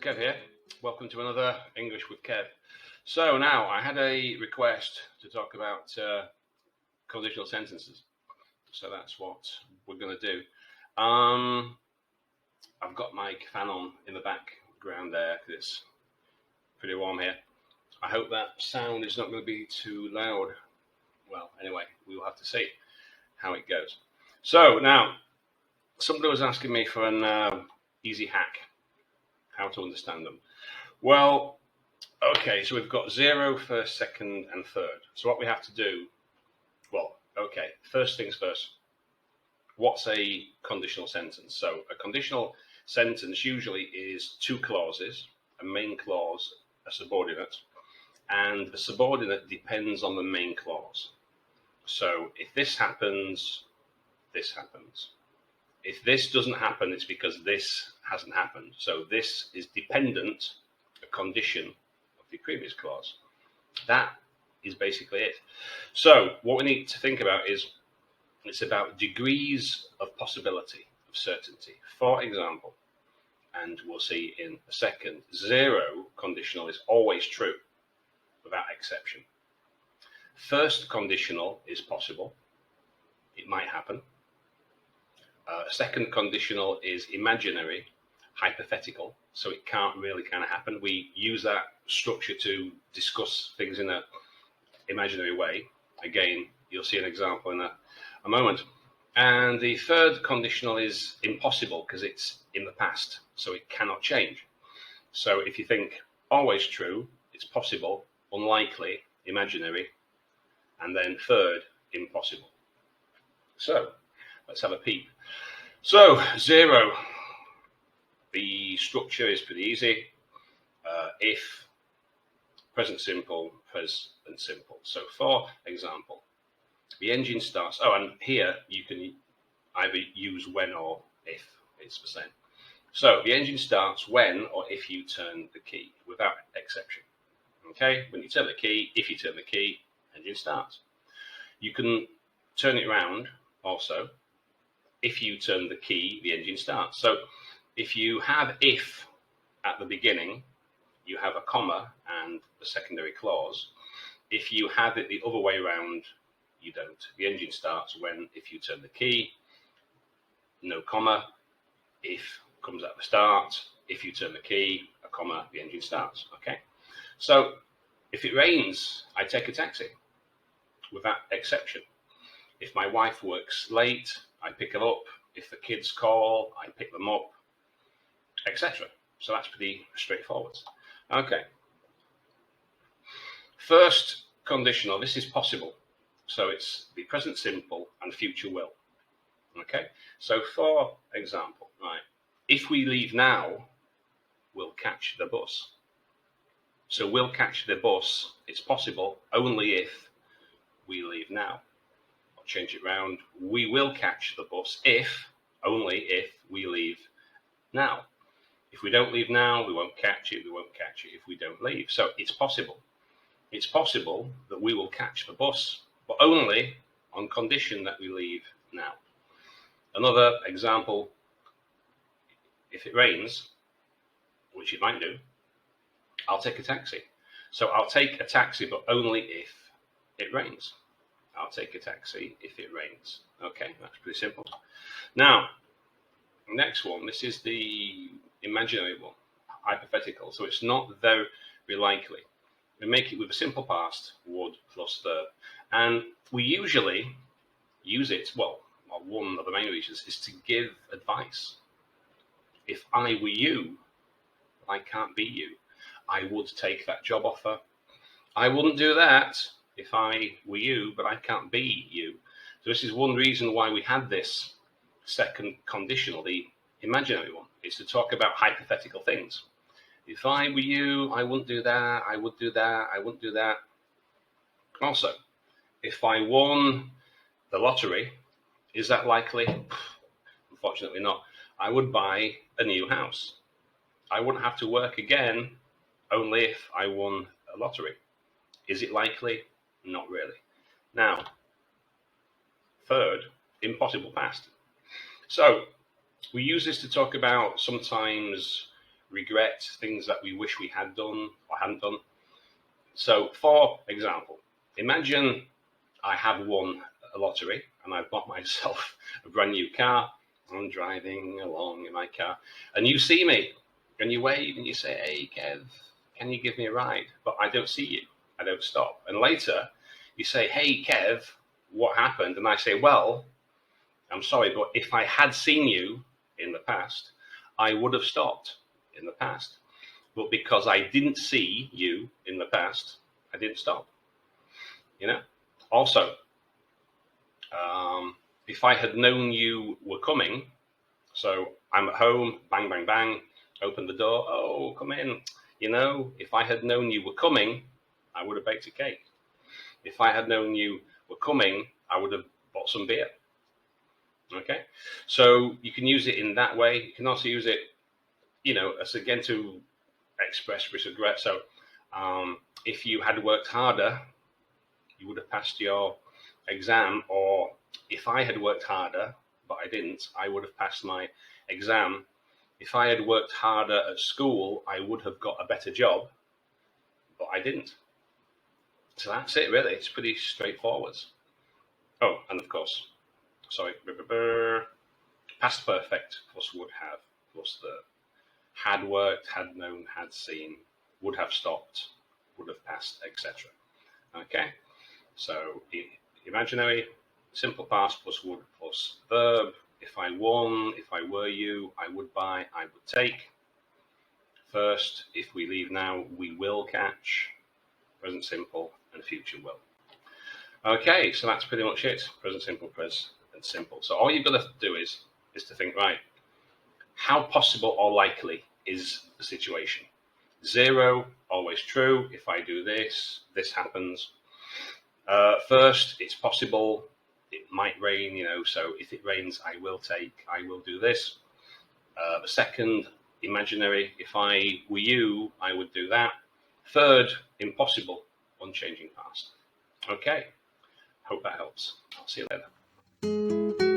Kev here. Welcome to another English with Kev. So now I had a request to talk about conditional sentences. So that's what we're going to do. I've got my fan on in the background there because it's pretty warm here. I hope that sound is not going to be too loud. Well, anyway, we will have to see how it goes. So now, somebody was asking me for an easy hack, how to understand them. Well, okay, so we've got 0, first, second, and third. So what we have to do, well, okay, first things first. What's a conditional sentence? So a conditional sentence usually is two clauses, a main clause, a subordinate, and the subordinate depends on the main clause. So if this happens, this happens. If this doesn't happen, it's because this hasn't happened. So this is dependent, a condition of the previous clause. That is basically it. So what we need to think about is it's about degrees of possibility, of certainty. For example, and we'll see in a second, 0 conditional is always true, without exception. First conditional is possible. It might happen. Second conditional is imaginary, hypothetical, so it can't really kind of happen. We use that structure to discuss things in an imaginary way. Again, you'll see an example in a moment. And the third conditional is impossible because it's in the past, so it cannot change. So if you think always true, it's possible, unlikely, imaginary, and then third, impossible. So let's have a peep. So 0, the structure is pretty easy. If, present simple, present simple. So for example, the engine starts, and here you can either use when or if, it's the same. So the engine starts when or if you turn the key, without exception. Okay, when you turn the key, if you turn the key, engine starts. You can turn it around also. If you turn the key, the engine starts. So if you have if at the beginning, you have a comma and a secondary clause. If you have it the other way around, you don't. The engine starts when, if you turn the key, no comma. If comes at the start, if you turn the key, a comma, the engine starts. Okay. So if it rains, I take a taxi, without exception. If my wife works late, I pick her up. If the kids call, I pick them up, etc. So that's pretty straightforward. Okay. First conditional, this is possible. So it's the present simple and future will. Okay. So for example, right, if we leave now, we'll catch the bus. So we'll catch the bus, it's possible only if we leave now. Change it round. We will catch the bus if, only if we leave now. If we don't leave now, we won't catch it. We won't catch it if we don't leave. So it's possible. It's possible that we will catch the bus, but only on condition that we leave now. Another example, if it rains, which it might do, I'll take a taxi. So I'll take a taxi, but only if it rains. I'll take a taxi if it rains. Okay, that's pretty simple. Now, next one, this is the imaginary one, hypothetical. So it's not very likely. We make it with a simple past, would plus verb. And we usually use it, well, one of the main reasons is to give advice. If I were you, I can't be you. I would take that job offer. I wouldn't do that if I were you, but I can't be you. So this is one reason why we had this second conditional, the imaginary one, is to talk about hypothetical things. If I were you, I wouldn't do that, I would do that, I wouldn't do that. Also, if I won the lottery, is that likely? Unfortunately not. I would buy a new house. I wouldn't have to work again, only if I won a lottery. Is it likely? Not really. Now, third, impossible past. So we use this to talk about sometimes regret, things that we wish we had done or hadn't done. So, for example, imagine I have won a lottery and I've bought myself a brand new car. I'm driving along in my car and you see me and you wave and you say, "Hey, Kev, can you give me a ride?" But I don't see you. I don't stop. And later you say, "Hey, Kev, what happened?" And I say, "Well, I'm sorry, but if I had seen you in the past, I would have stopped in the past. But because I didn't see you in the past, I didn't stop." You know? Also, if I had known you were coming, so I'm at home, bang, bang, bang, open the door, "Oh, come in." You know, if I had known you were coming, I would have baked a cake. If I had known you were coming, I would have bought some beer. Okay? So you can use it in that way. You can also use it, as again to express regret. So if you had worked harder, you would have passed your exam, or if I had worked harder, but I didn't, I would have passed my exam. If I had worked harder at school, I would have got a better job, but I didn't. So that's it, really. It's pretty straightforward. Oh, and of course, sorry, past perfect plus would have, plus the had worked, had known, had seen, would have stopped, would have passed, etc. Okay, so imaginary, simple past plus would plus verb. If I won, if I were you, I would buy, I would take. First, if we leave now, we will catch. Present simple and future will. Okay, so that's pretty much it. Present simple, present simple. So all you've got to do is to think, right, how possible or likely is the situation? 0, always true. If I do this, this happens. First, it's possible. It might rain, so if it rains, I will take, I will do this. The second, imaginary. If I were you, I would do that. Third, impossible, unchanging past. Okay, hope that helps. I'll see you later.